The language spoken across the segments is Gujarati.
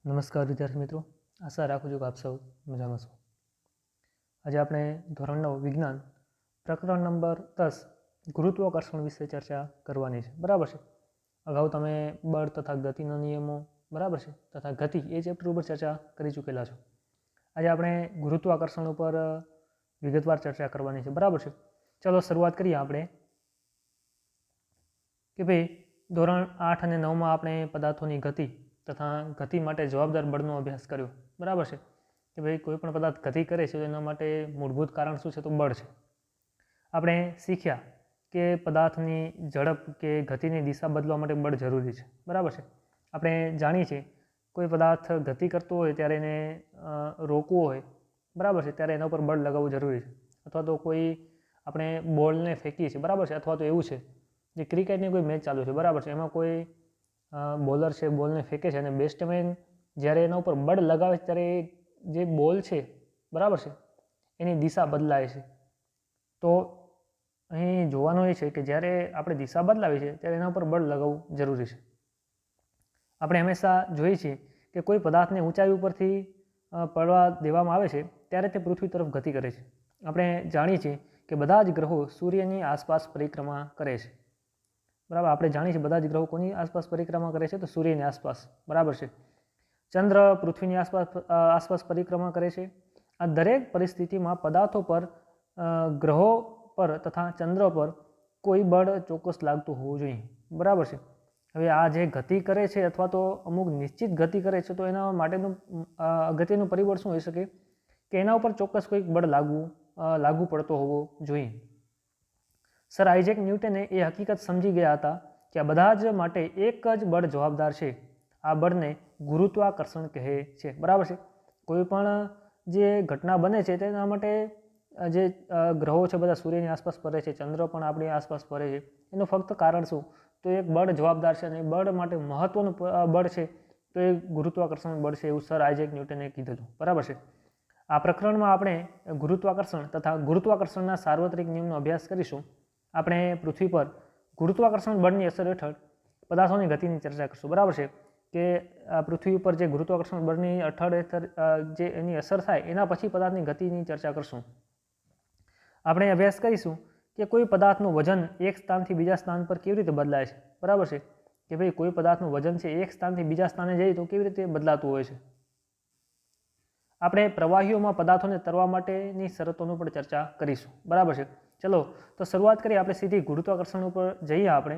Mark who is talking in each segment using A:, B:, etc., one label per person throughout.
A: નમસ્કાર વિદ્યાર્થી મિત્રો, આશા રાખું છું કે આપ સૌ મજામાં છો। આજે આપણે ધોરણ 9 વિજ્ઞાન પ્રકરણ નંબર 10 ગુરુત્વાકર્ષણ વિશે ચર્ચા કરવાની છે, બરાબર છે। અગાઉ તમે બળ તથા ગતિના નિયમો, બરાબર છે, તથા ગતિ એ ચેપ્ટર ઉપર ચર્ચા કરી ચૂકેલા છો। આજે આપણે ગુરુત્વાકર્ષણ ઉપર વિગતવાર ચર્ચા કરવાની છે, બરાબર છે। ચલો શરૂઆત કરીએ આપણે કે ભાઈ ધોરણ 8 અને 9માં આપણે પદાર્થોની ગતિ તથા ગતિ માટે જવાબદાર બળનો અભ્યાસ કર્યો, બરાબર છે, કે ભાઈ કોઈ પણ પદાર્થ ગતિ કરે છે તો એના માટે મૂળભૂત કારણ શું છે તો બળ છે। આપણે શીખ્યા કે પદાર્થની ઝડપ કે ગતિની દિશા બદલવા માટે બળ જરૂરી છે, બરાબર છે। આપણે જાણીએ છીએ કોઈ પદાર્થ ગતિ કરતો હોય ત્યારે એને રોકવો હોય, બરાબર છે, ત્યારે એના ઉપર બળ લગાવવું જરૂરી છે। અથવા તો કોઈ આપણે બોલને ફેંકીએ છીએ, બરાબર છે, અથવા તો એવું છે જે ક્રિકેટની કોઈ મેચ ચાલુ છે, બરાબર છે, એમાં કોઈ બોલર છે બોલને ફેંકે છે અને બેટ્સમેન જ્યારે એના ઉપર બળ લગાવે છે ત્યારે જે બોલ છે, બરાબર છે, એની દિશા બદલાય છે। તો અહીં જોવાનું એ છે કે જ્યારે આપણે દિશા બદલાવી છે ત્યારે એના ઉપર બળ લગાવવું જરૂરી છે। આપણે હંમેશા જોઈએ છીએ કે કોઈ પદાર્થને ઊંચાઈ ઉપરથી પડવા દેવામાં આવે છે ત્યારે તે પૃથ્વી તરફ ગતિ કરે છે। આપણે જાણીએ છીએ કે બધા જ ગ્રહો સૂર્યની આસપાસ પરિક્રમા કરે છે, બરાબર। આપણે જાણીએ છીએ બધા જ ગ્રહો કોની આસપાસ પરિક્રમા કરે છે તો સૂર્યની આસપાસ, બરાબર છે। ચંદ્ર પૃથ્વીની આસપાસ પરિક્રમા કરે છે। આ દરેક પરિસ્થિતિમાં પદાર્થો પર, ગ્રહો પર તથા ચંદ્ર પર કોઈ બળ ચોક્કસ લાગતું હોવું જોઈએ, બરાબર છે। હવે આ જે ગતિ કરે છે અથવા તો અમુક નિશ્ચિત ગતિ કરે છે તો એના માટેનું અગત્યનું પરિબળ શું હોઈ શકે કે એના ઉપર ચોક્કસ કોઈક બળ લાગુ પડતો હોવો જોઈએ। સર આઇઝેક ન્યૂટને એ હકીકત સમજી ગયા હતા કે આ બધા જ માટે એક જ બળ જવાબદાર છે। આ બળને ગુરુત્વાકર્ષણ કહે છે, બરાબર છે। કોઈ પણ જે ઘટના બને છે તેના માટે જે ગ્રહો છે બધા સૂર્યની આસપાસ ફરે છે, ચંદ્ર પણ આપણી આસપાસ ફરે છે, એનું ફક્ત કારણ શું તો એક બળ જવાબદાર છે અને બળ માટે મહત્વનું બળ છે તો એ ગુરુત્વાકર્ષણ બળ છે, એવું સર આઇઝેક ન્યૂટને કીધું હતું, બરાબર છે। આ પ્રકરણમાં આપણે ગુરુત્વાકર્ષણ તથા ગુરુત્વાકર્ષણના સાર્વત્રિક નિયમનો અભ્યાસ કરીશું। આપણે પૃથ્વી પર ગુરુત્વાકર્ષણ બળની અસર હેઠળ પદાર્થોની ગતિની ચર્ચા કરીશું, બરાબર છે, કે પૃથ્વી ઉપર જે ગુરુત્વાકર્ષણ બળની હેઠળ જે એની અસર થાય એના પછી પદાર્થની ગતિની ચર્ચા કરશું। આપણે અભ્યાસ કરીશું કે કોઈ પદાર્થનું વજન એક સ્થાનથી બીજા સ્થાન પર કેવી રીતે બદલાય છે, બરાબર છે, કે ભાઈ કોઈ પદાર્થનું વજન છે એક સ્થાનથી બીજા સ્થાને જાય તો કેવી રીતે બદલાતું હોય છે। આપણે પ્રવાહીઓમાં પદાર્થોને તરવા માટેની શરતોનું પણ ચર્ચા કરીશું, બરાબર છે। ચલો તો શરૂઆત કરીએ આપણે સીધી ગુરુત્વાકર્ષણ ઉપર જઈએ આપણે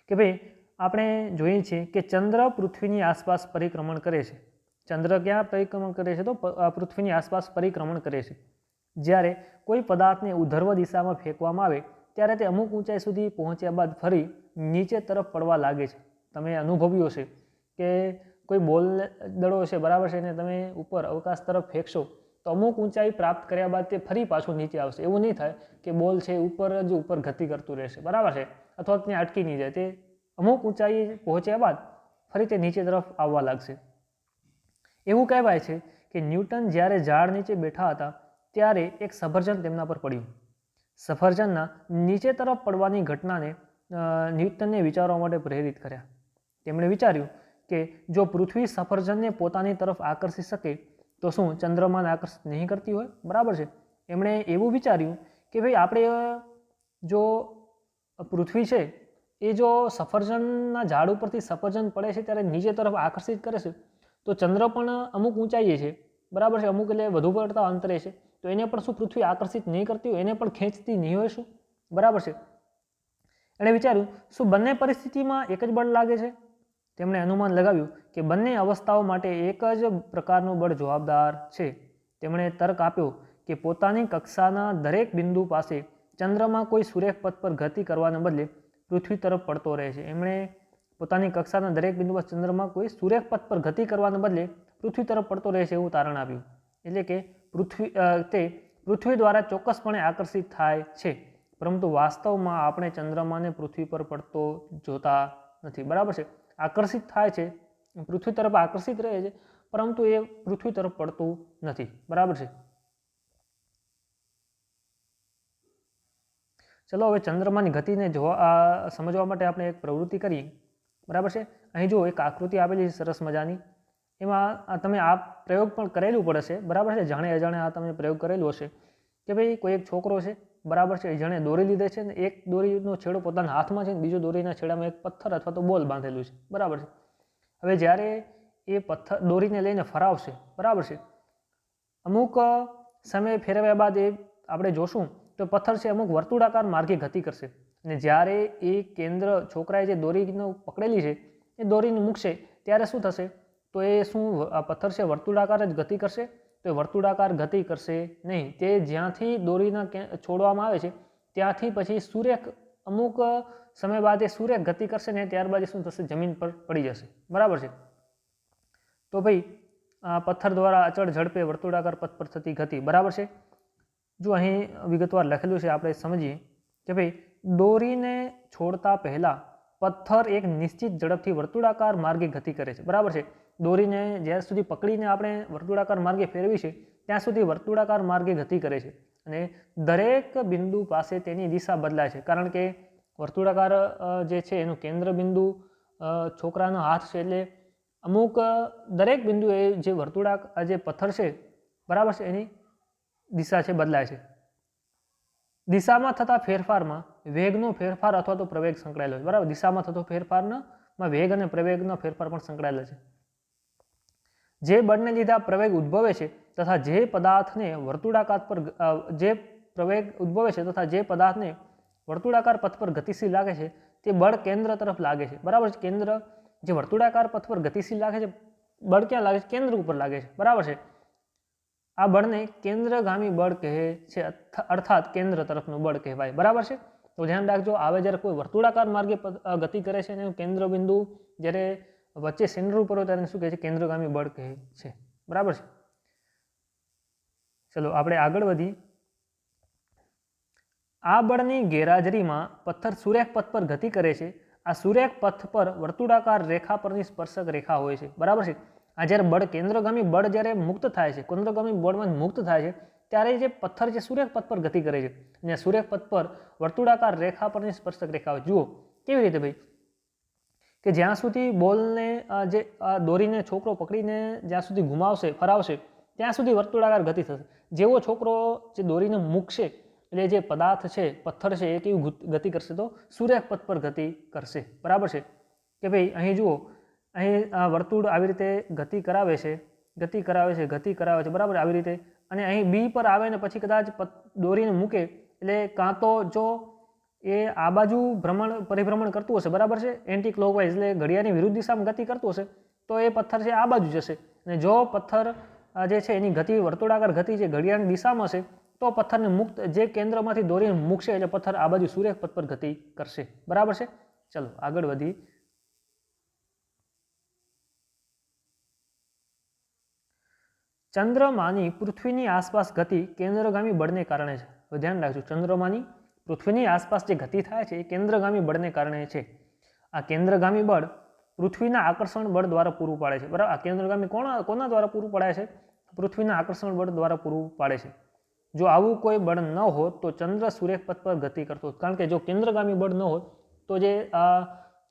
A: કે ભાઈ આપણે જોઈએ છીએ કે ચંદ્ર પૃથ્વીની આસપાસ પરિક્રમણ કરે છે। ચંદ્ર ક્યાં પરિક્રમણ કરે છે તો પૃથ્વીની આસપાસ પરિક્રમણ કરે છે। જ્યારે કોઈ પદાર્થને ઉધર્વ દિશામાં ફેંકવામાં આવે ત્યારે તે અમુક ઊંચાઈ સુધી પહોંચ્યા બાદ ફરી નીચે તરફ પડવા લાગે છે। તમે અનુભવ્યું હશે કે કોઈ બોલ દડો છે, બરાબર છે, એને તમે ઉપર અવકાશ તરફ ફેંકશો તો અમુક ઊંચાઈ પ્રાપ્ત કર્યા બાદ તે ફરી પાછું નીચે આવશે। એવું નહીં થાય કે બોલ છે ઉપર ગતિ કરતું રહેશે, બરાબર છે, અથવા ત્યાં અટકી નહીં જાય, તે અમુક ઊંચાઈ પહોંચ્યા બાદ ફરી તે નીચે તરફ આવવા લાગશે। એવું કહેવાય છે કે ન્યૂટન જ્યારે ઝાડ નીચે બેઠા હતા ત્યારે એક સફરજન તેમના પર પડ્યું। સફરજનના નીચે તરફ પડવાની ઘટનાને ન્યૂટનને વિચારવા માટે પ્રેરિત કર્યા। તેમણે વિચાર્યું કે જો પૃથ્વી સફરજનને પોતાની તરફ આકર્ષી શકે તો શું ચંદ્રમાને આકર્ષિત નહીં કરતી હોય, બરાબર છે। એમણે એવું વિચાર્યું કે ભાઈ આપણે જો પૃથ્વી છે એ જો સફરજનના ઝાડ ઉપરથી સફરજન પડે છે ત્યારે નીચે તરફ આકર્ષિત કરે છે તો ચંદ્ર પણ અમુક ઊંચાઈએ છે, બરાબર છે, અમુક એટલે વધુ પડતા અંતરે છે, તો એને પણ શું પૃથ્વી આકર્ષિત નહીં કરતી હોય, એને પણ ખેંચતી નહીં હોય શું, બરાબર છે। એણે વિચાર્યું શું બંને પરિસ્થિતિમાં એક જ બળ લાગે છે। તેમણે અનુમાન લગાવ્યું કે બંને અવસ્થાઓ માટે એક જ પ્રકારનું બળ જવાબદાર છે। તેમણે તર્ક આપ્યો કે પોતાની કક્ષાના દરેક બિંદુ પાસે ચંદ્રમાં કોઈ સુરેખ પથ પર ગતિ કરવાને બદલે પૃથ્વી તરફ પડતો રહે છે। એમણે પોતાની કક્ષાના દરેક બિંદુ પર ચંદ્રમાં કોઈ સુરેખ પથ પર ગતિ કરવાને બદલે પૃથ્વી તરફ પડતો રહે છે એવું તારણ આપ્યું। એટલે કે પૃથ્વી દ્વારા ચોક્કસપણે આકર્ષિત થાય છે, પરંતુ વાસ્તવમાં આપણે ચંદ્રમાને પૃથ્વી પર પડતો જોતા નથી, બરાબર છે। આકર્ષિત થાય છે, પૃથ્વી તરફ આકર્ષિત રહે છે, પરંતુ એ પૃથ્વી તરફ પડતું નથી, બરાબર છે। ચલો હવે ચંદ્રમાની ગતિને સમજવા માટે આપણે એક પ્રવૃત્તિ કરીએ, બરાબર છે। અહીં જો એક આકૃતિ આપેલી છે સરસ મજાની, એમાં તમે આ પ્રયોગ પણ કરેલું પડશે, બરાબર છે, જાણે અજાણે આ તમે પ્રયોગ કરેલું હશે કે ભાઈ કોઈ એક છોકરો છે, બરાબર છે, જેણે દોરી લીધે છે ને એક દોરીનો છેડો પોતાના હાથમાં છે ને બીજો દોરીના છેડામાં એક પથ્થર અથવા તો બોલ બાંધેલું છે, બરાબર છે। હવે જ્યારે એ પથ્થર દોરીને લઈને ફરાવશે, બરાબર છે, અમુક સમય ફેરવ્યા બાદ એ આપણે જોશું તો પથ્થર છે અમુક વર્તુળાકાર માર્ગે ગતિ કરશે, અને જ્યારે એ કેન્દ્ર છોકરાએ જે દોરીનો પકડેલી છે એ દોરીને મૂકશે ત્યારે શું થશે, તો એ શું આ પથ્થર છે વર્તુળાકાર જ ગતિ કરશે, તો એ વર્તુળાકાર ગતિ કરશે નહીં, તે જ્યાંથી દોરીના છોડવામાં આવે છે ત્યાંથી પછી સુરેખ અમુક સમય બાદ એ સુરેખ ગતિ કરશે ને ત્યારબાદ શું થશે, જમીન પર પડી જશે, બરાબર છે। તો ભાઈ પથ્થર દ્વારા અચળ ઝડપે વર્તુળાકાર પથ પર થતી ગતિ, બરાબર છે। જો અહીં વિગતવાર લખેલું છે, આપણે સમજીએ કે ભાઈ દોરીને છોડતા પહેલા પથ્થર એક નિશ્ચિત ઝડપથી વર્તુળાકાર માર્ગે ગતિ કરે છે, બરાબર છે। દોરીને જ્યાં સુધી પકડીને આપણે વર્તુળાકાર માર્ગે ફેરવી છે ત્યાં સુધી વર્તુળાકાર માર્ગે ગતિ કરે છે, અને દરેક બિંદુ પાસે તેની દિશા બદલાય છે, કારણ કે વર્તુળાકાર જે છે એનું કેન્દ્ર બિંદુ છોકરાનો હાથ છે, એટલે અમુક દરેક બિંદુ એ જે જે પથ્થર છે, બરાબર છે, એની દિશા છે બદલાય છે। દિશામાં થતા ફેરફારમાં વેગનો ફેરફાર અથવા તો પ્રવેગ સંકળાયેલો છે, બરાબર, દિશામાં થતો ફેરફારમાં વેગ અને પ્રવેગનો ફેરફાર પણ સંકળાયેલો છે। જે બળને લીધે પ્રવેગ ઉદ્ભવે છે તથા જે પદાર્થને વર્તુળાકાર પર જે પ્રવેગ ઉદ્ભવે છે તથા જે પદાર્થને વર્તુળાકાર પથ પર ગતિશીલ લાગે છે તે બળ કેન્દ્ર તરફ લાગે છે, બરાબર છે। કેન્દ્ર જે વર્તુળાકાર પથ પર ગતિશીલ લાગે છે, બળ ક્યાં લાગે છે, કેન્દ્ર ઉપર લાગે છે, બરાબર છે। આ બળને કેન્દ્રગામી બળ કહે છે, અર્થાત કેન્દ્ર તરફનું બળ કહેવાય, બરાબર છે। તો ધ્યાન રાખજો, આવે જ્યારે કોઈ વર્તુળાકાર માર્ગે ગતિ કરે છે અને કેન્દ્ર બિંદુ જ્યારે વચ્ચે સેન્ટર ઉપર હોય ત્યારે શું કહે છે, કેન્દ્રગામી બળ કહે છે, બરાબર છે। ચલો આપણે આગળ વધીએ। આ બળની ગેરહાજરીમાં પથ્થર સુરેખ પથ પર ગતિ કરે છે। આ સુરેખ પથ પર વર્તુળાકાર રેખા પરની સ્પર્શક રેખા હોય છે, બરાબર છે। આ જ્યારે બળ કેન્દ્રગામી બળ જ્યારે મુક્ત થાય છે, કેન્દ્રગામી બળમાં મુક્ત થાય છે ત્યારે જે પથ્થર જે સુરેખ પથ પર ગતિ કરે છે, અને સુરેખ પથ પર વર્તુળાકાર રેખા પરની સ્પર્શક રેખા હોય, જુઓ કેવી રીતે ભાઈ, કે જ્યાં સુધી બોલને જે દોરીને છોકરો પકડીને જ્યાં સુધી ઘુમાવશે, ફરાવશે, ત્યાં સુધી વર્તુળાકાર ગતિ થશે। જેવો છોકરો જે દોરીને મૂકશે એટલે જે પદાર્થ છે, પથ્થર છે, એ કેવી ગતિ કરશે, તો સુરેખ પથ પર ગતિ કરશે, બરાબર છે। કે ભાઈ અહીં જુઓ, અહીં વર્તુળ આવી રીતે ગતિ કરાવે છે, બરાબર, આવી રીતે, અને અહીં બી પર આવે ને પછી કદાચ દોરીને મૂકે એટલે કાં તો જો એ આ બાજુ પરિભ્રમણ કરતું હશે, બરાબર છે, એન્ટી ક્લોકવાઇઝ એટલે ઘડિયાળની વિરુદ્ધ દિશામાં ગતિ કરતું હશે, તો એ પથ્થર છે આ બાજુ જશે, અને જો પથ્થર જે છે એની ગતિ વર્તુળાકાર ગતિ જે ઘડિયાળની દિશામાં હશે તો પથ્થરને મુક્ત જે કેન્દ્રમાંથી દોરીને મૂકશે એટલે પથ્થર આ બાજુ સુરેખ પથ પર ગતિ કરશે, બરાબર છે। ચલો આગળ વધીએ। ચંદ્રમાની પૃથ્વીની આસપાસ ગતિ કેન્દ્રગામી બળને કારણે છે। તો ધ્યાન રાખજો, ચંદ્રમાની પૃથ્વીની આસપાસ જે ગતિ થાય છે એ કેન્દ્રગામી બળને કારણે છે। આ કેન્દ્રગામી બળ પૃથ્વીના આકર્ષણ બળ દ્વારા પૂરું પાડે છે, બરાબર। આ કેન્દ્રગામી કોના દ્વારા પૂરું પાડે છે, પૃથ્વીના આકર્ષણ બળ દ્વારા પૂરું પાડે છે। જો આવું કોઈ બળ ન હોત તો ચંદ્ર સુરેખ પથ પર ગતિ કરતો હોત, કારણ કે જો કેન્દ્રગામી બળ ન હોત તો જે આ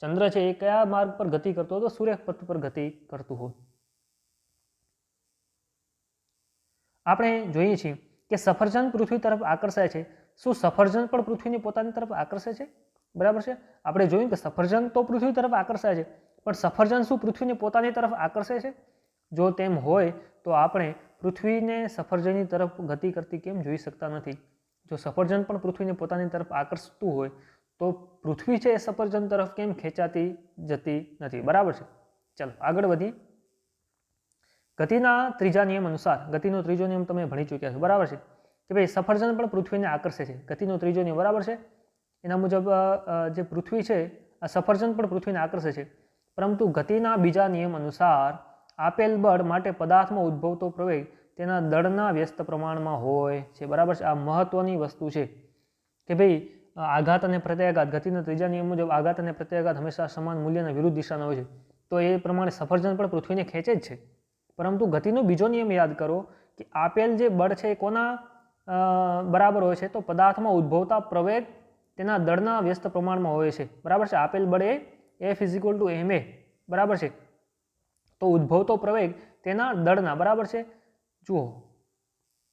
A: ચંદ્ર છે એ કયા માર્ગ પર ગતિ કરતો હતો, સુરેખ પથ પર ગતિ કરતું હોત। આપણે જોઈએ છીએ કે સફરજન પૃથ્વી તરફ આકર્ષાય છે, શું સફરજન પણ પૃથ્વીની પોતાની તરફ આકર્ષે છે, બરાબર છે। આપણે જોયું કે સફરજન તો પૃથ્વી તરફ આકર્ષાય છે, પણ સફરજન શું પૃથ્વીને પોતાની તરફ આકર્ષે છે? જો તેમ હોય તો આપણે પૃથ્વીને સફરજનની તરફ ગતિ કરતી કેમ જોઈ શકતા નથી? જો સફરજન પણ પૃથ્વીને પોતાની તરફ આકર્ષતું હોય તો પૃથ્વી છે એ સફરજન તરફ કેમ ખેંચાતી જતી નથી, બરાબર છે। ચાલો આગળ વધીએ। ગતિના ત્રીજા નિયમ અનુસાર, ગતિનો ત્રીજો નિયમ તમે ભણી ચૂક્યા છો, બરાબર છે, કે ભાઈ સફરજન પણ પૃથ્વીને આકર્ષે છે, ગતિનો ત્રીજો નિયમ, બરાબર છે। એના મુજબ જે પૃથ્વી છે આ સફરજન પણ પૃથ્વીને આકર્ષે છે, પરંતુ ગતિના બીજા નિયમ અનુસાર આપેલ બળ માટે પદાર્થમાં ઉદ્ભવતો પ્રવેગ તેના દળના વ્યસ્ત પ્રમાણમાં હોય છે, બરાબર છે। આ મહત્વની વસ્તુ છે કે ભાઈ આઘાત અને પ્રત્યાઘાત, ગતિના ત્રીજા નિયમ મુજબ આઘાત અને પ્રત્યાઘાત હંમેશા સમાન મૂલ્યના વિરુદ્ધ દિશાના હોય છે, તો એ પ્રમાણે સફરજન પણ પૃથ્વીને ખેંચે જ છે, પરંતુ ગતિનો બીજો નિયમ યાદ કરો કે આપેલ જે બળ છે એ કોના બરાબર હોય છે, તો પદાર્થમાં ઉદ્ભવતા પ્રવેગ તેના દળના વ્યસ્ત પ્રમાણમાં હોય છે, બરાબર છે। આપેલ બળ એ એફ ઇઝ ઇક્વલ ટુ એમ એ, બરાબર છે. તો ઉદ્ભવતો પ્રવેગ તેના દળના, બરાબર છે, જુઓ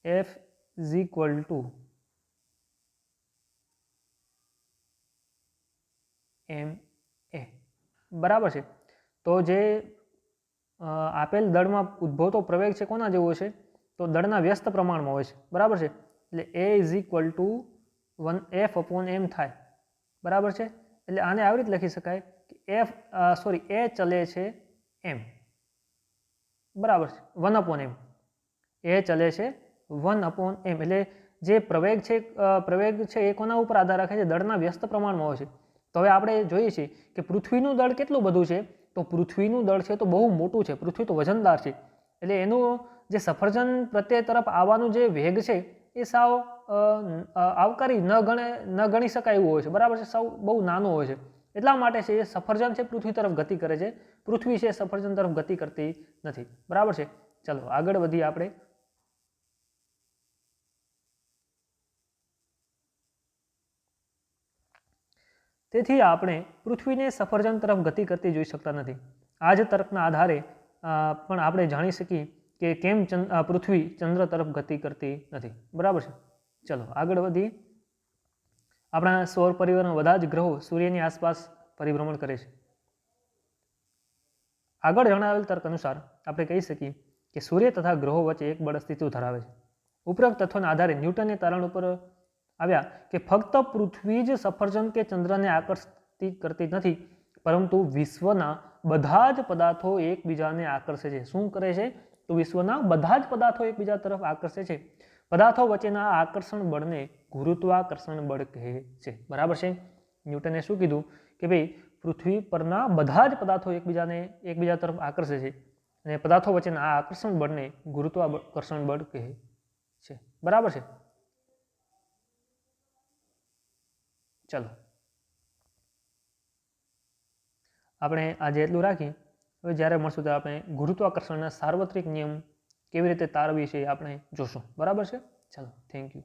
A: એફ ઇઝ ઇક્વલ ટુ એમ એ, બરાબર છે. તો જે આપેલ દળમાં ઉદ્ભવતો પ્રવેગ છે કોના જેવો છે, તો દળના વ્યસ્ત પ્રમાણમાં હોય છે, બરાબર છે. એટલે એ ઇઝ ઇક્વલ ટુ 1F/m થાય, બરાબર છે. એટલે આને આવી રીતે લખી શકાય કે એ ચલે છે એમ, બરાબર છે, 1/m. એ ચલે છે 1/m. એટલે જે પ્રવેગ છે એ કોના ઉપર આધાર રાખે છે, દળના વ્યસ્ત પ્રમાણમાં હોય છે. તો હવે આપણે જોઈએ છીએ કે પૃથ્વીનું દળ કેટલું બધું છે, તો પૃથ્વીનું દળ છે તો બહુ મોટું છે, પૃથ્વી તો વજનદાર છે. એટલે એનું જે સફરજન પ્રત્યે તરફ આવવાનું જે વેગ છે એ સાવ આવકારી ન ગણી શકાય એવું હોય છે, બરાબર છે, સાવ બહુ નાનું હોય છે. એટલા માટે છે એ સફરજન છે પૃથ્વી તરફ ગતિ કરે છે, પૃથ્વી છે સફરજન તરફ ગતિ કરતી નથી, બરાબર છે. ચલો આગળ વધીએ આપણે. તેથી આપણે પૃથ્વીને સફરજન તરફ ગતિ કરતી જોઈ શકતા નથી. આ જ તર્કના આધારે પણ આપણે જાણી શકીએ કે કેમ પૃથ્વી ચંદ્ર તરફ ગતિ કરતી નથી, બરાબર છે. ચલો આગળ વધીએ. આપણા સૌર પરિવારના બધા જ ગ્રહો સૂર્યની આસપાસ પરિભ્રમણ કરે છે. આગળ જણાવેલ તર્ક અનુસાર આપણે કહી શકીએ કે સૂર્ય તથા ગ્રહો વચ્ચે એક બળ અસ્તિત્વ ધરાવે છે. ઉપરોક્ત તથ્યોના આધારે ન્યૂટને તારણ ઉપર આવ્યા કે ફક્ત પૃથ્વી જ સફરજન કે ચંદ્રને આકર્ષિત કરતી નથી, પરંતુ વિશ્વના બધા જ પદાર્થો એકબીજાને આકર્ષે છે. શું કરે છે, તો વિશ્વના બધા જ પદાર્થો એકબીજા તરફ આકર્ષે છે. પદાર્થો વચ્ચેના આકર્ષણ બળને ગુરુત્વાકર્ષણ બળ કહે છે, બરાબર છે. ન્યૂટને શું કીધું કે ભાઈ પૃથ્વી પરના બધા જ પદાર્થો એકબીજા તરફ આકર્ષે છે અને પદાર્થો વચ્ચેના આ આકર્ષણ બળને ગુરુત્વાકર્ષણ બળ કહે છે, બરાબર છે. ચલો આપણે આજે એટલું રાખીએ. હવે જ્યારે મળશું ત્યારે આપણે ગુરુત્વાકર્ષણના સાર્વત્રિક નિયમ કેવી રીતે તારવી છે આપણે જોશું, બરાબર છે. ચલો, થેન્ક યુ.